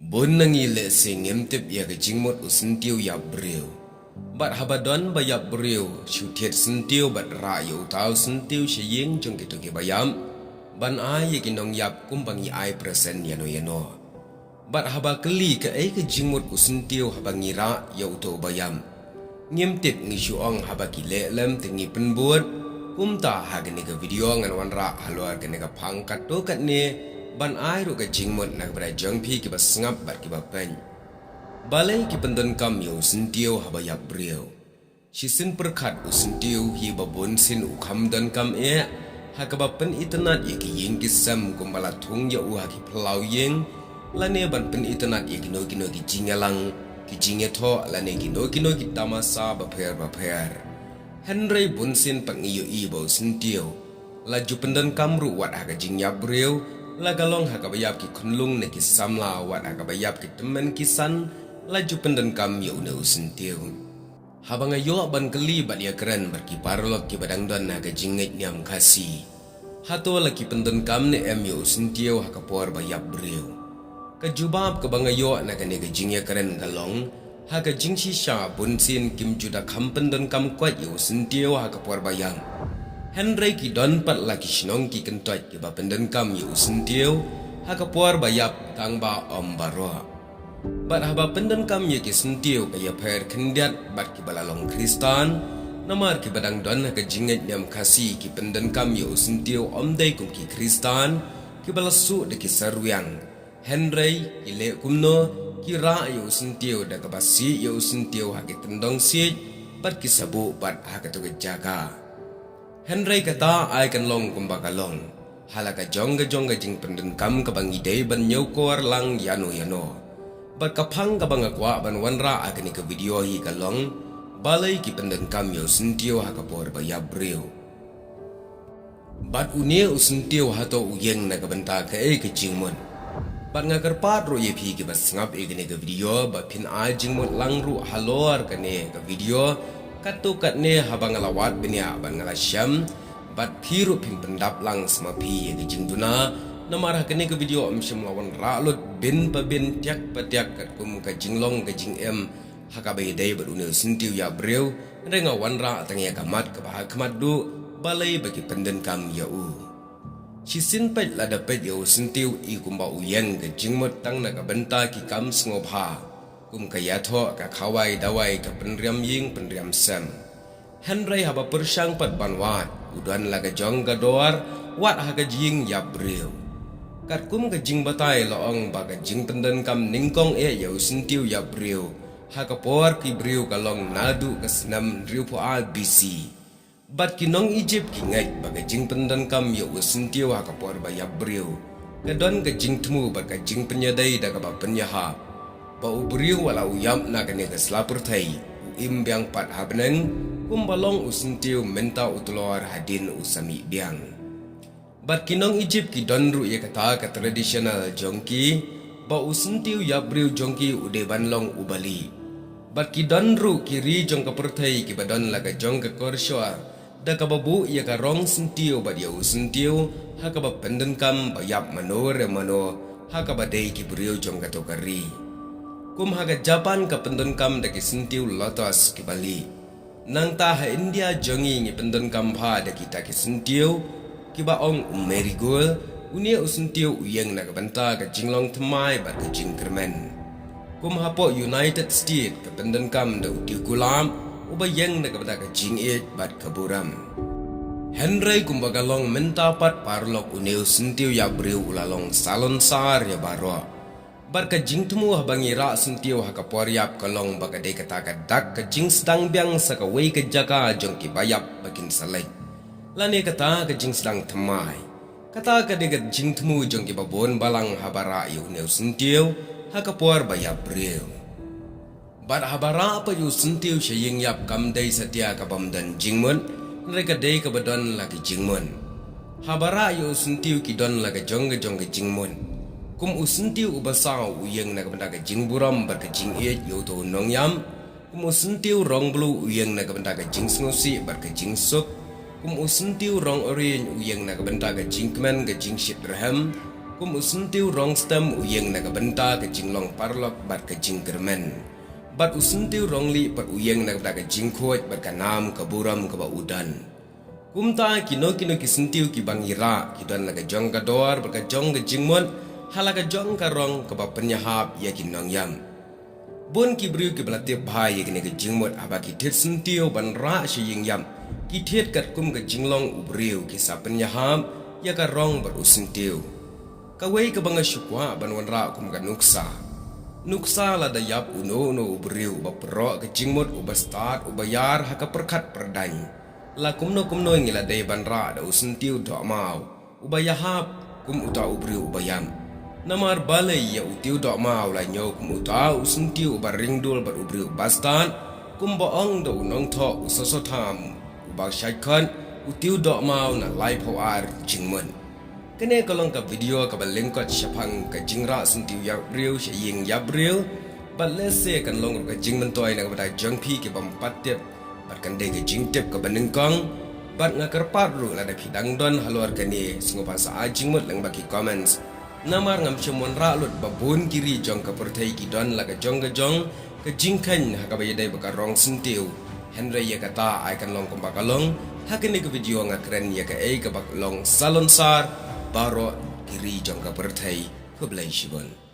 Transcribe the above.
Bun nangi le singim tip ya ke jingmut syntiew ya briew. Bat habadon ba ya briew, syutiet syntiew bat ra yu tau syntiew sying jong gitu ke bayam. Ban ai ye kinong yap kumbangi ai present yano. Bat haba keli ke ai ke jingmut syntiew habangi ra yu to bayam. Ngim tip ngi syuong haba ki le lem tingi penbuat. Kumta hagani ke video ngan wan ra haluar ke nega pangkat to kat ne. Ban ai ru ke jingmut nak bera jong pi ki basngap bat ki bapen. Balei ki pendon kam yu syntiew haba ya briew. Si sin perkat syntiew hi babon sin ukam don kam ha ka bapen internet ye ki ying ki sam kumbala thung ya u ha ki plau yeng lane ban pen internet ye ki no ki jingalang ki jingetho lane ki no ki tamasa ba pher Henry bunsin pangiyo ibo syntiew laju pendon kam ru wat ha ka jing ya briew lagalong hakabayap ki kunlung ne ki samla wat hakabayap ki temen kisan laju pendan kam yo ne syntiew. Habang ayo ban keli bat ya keren berki parlok ki badang don naga jingit nyam kasi. Hato laki pendan kam ne em yo syntiew hakapor bayap briew. Kajubab ke bangayo naga ne jing ya keren galong haka jing shisha bunsin kim juda kam pendan kam kwat yo syntiew hakapor bayang. Henry ki don pat laki sinong ki kentot ki ba pendan kam yu syntiew haka puar bayap tang ba om baro. Bat haba pendan kam ye ki syntiew ka ya pher kendiat bat ki balalong Kristan namar ki badang don haka jinget nyam kasi ki pendan kam yu syntiew om dai kum ki Kristan ki balasu de ki saruyang. Henry ki le kumno ki ra yu syntiew da ka basi yu syntiew haki tendong si bat ki sabu bat haka to jaga. Henry kata ai kan long kumbaga long. Halaka jongga jing pendun kam kabangi day ban nyokor lang yano. Bat kapang kabang akwa ban wanra akani ke video hi kalong. Balei ki pendun kam yo syntiew hakapor ba ya briew. Bat unie syntiew hato uyeng na kabenta ke ke jingmut. Bat ngakarpat ro ye phi ki bas ngap ikani ke video ba phin ai jingmut lang ru halor kane ke video. Katu kat ne habang ngalawat binia ban ngalasyam bat phiru phim pendap lang sama phi ye jing duna namar hakane ke video am syam lawan ralut bin pa bin tiak patiak kat kum ka jinglong ka jing em hakabai dai berune syntiew ya briew renga wanra tangia kamat ka bah kamat du balei bagi penden kam ya u si sin pet la dapet ya syntiew I kumba uyen ke jingmut tang na ka benta ki kam sngoba kum kaya tho ka khawai dawai ka penriam ying penriam sem. Henry haba persyang pat banwat udan laga jong gador wat haga jing ya briew. Kat kum ka Jingbatai loong baga jing pendan kam ningkong ya syntiew ya briew. Haga por ki briew kalong nadu ka senam riu po al BC. Bat kinong Egypt ki ngai baga jing pendan kam ya syntiew haga por ba ya briew. Kadon ka jing temu baga jing penyadai daga ba penyahap. Bau briew wala uyam na kane ka slapur thai im biang pat habneng kumbalong syntiew menta utulor hadin usami biang. Bat kinong Egypt ki donru ye kata ka traditional jongki bau syntiew ya briew jongki ude banlong ubali. Bat ki donru kiri jong ka perthai ki badon laga jong ka korswa da ka babu ye ka rong syntiew ba dia syntiew haka ba penden kam bayap manor haka ba dei ki briew jong ka tokari. Kum haga Japan ka pendon kam daki syntiew lotos ki Bali. Nang ta ha India jongi ngi pendon kam pha daki ta ki syntiew ki ba ong marigold unia syntiew uyeng na ka benta ka jinglong thmai ba ka jingkermen. Kum ha po United States ka pendon kam da uti gulam uba yeng na ka benta ka jingit bat ka buram. Henry kumbagalong menta pat parlok unia syntiew ya briew ulalong salon sar ya baro. Barka jing temu habangi ra syntiew hakapor yap kalong baga de kata ka dak ka jing sedang biang saka wei ka jaka jong ki bayap bakin salai. Lani kata ka jing sedang temai. Kata ka de ka jing temu jong ki babon balang habara yu ne syntiew hakapor bayap briew. Bar habara pa yu syntiew sying yap kam dai satia ka bamdan jingmut reka de ka badon lagi jingmun. Habara yu syntiew ki don laga jong ka jingmun. Kum syntiew ubasau uyeng na kabenda ka jingburam bar ka jing et yo to nongyam. Kum syntiew rong blue uyeng na kabenda ka jing sngosi bar ka jing sup. Kum syntiew rong orange uyeng na kabenda ka jing kmen ka jing shit raham. kum usuntiu rong stem uyeng na kabenta ke jinglong parlok bat ke jingkermen. Bat usuntiu rong li pat uyeng na kabenta ke jingkhoit bat kanam ke buram ke ba udan. Kum ta kino ki sentiu ki bangira ki don la ke jong ka dor bat ke jong ke jingmut hala ke jong ka rong ke ba penyahap ya ki nong yam. Bun ki briew ki belatip bhai ki ne ke jingmut aba ki tet sentiu ban ra shi ying yam. Ki tet kat kum ke jinglong briew ki sa penyahap ya ka rong ber usentiu. Kaei ka banga syukwa ban wan ra kum ka nuksa. Nuksa la da yap uno briew ba pro ke jingmut u start u bayar ha ka perkhat perdany. La kumno ngila dei ban ra da usentiu do mau. U bayahap kum uta briew bayam. Namar balei ya utiu do mau la nyo kum uta usentiu ba ringdul ba briew bastan kum boong do unong tho usosotam u ba syaikan utiu do mau na live hoar jingmut. Kene kolong ka video ka balengkot syapang ka jingra sentiu ya briew sying ya briew but let's say kan long ka jingmentoi na ka jongpi ke bampatep bat kan de ke jingtep ka banengkong bat ngakar patru la da pidang don halor kani singopan sa jingmut lang baki comments namar ngam chemon ra lut babun kiri jong ka pertai ki don la ka jong ka jingkan ha ka bayadai baka rong sentiu Henry ya kata ai kan long kombakalong hakini ke video ngakren ya ka ka bak long salon sar baro kiri jong ka pertai ke Balei shibon.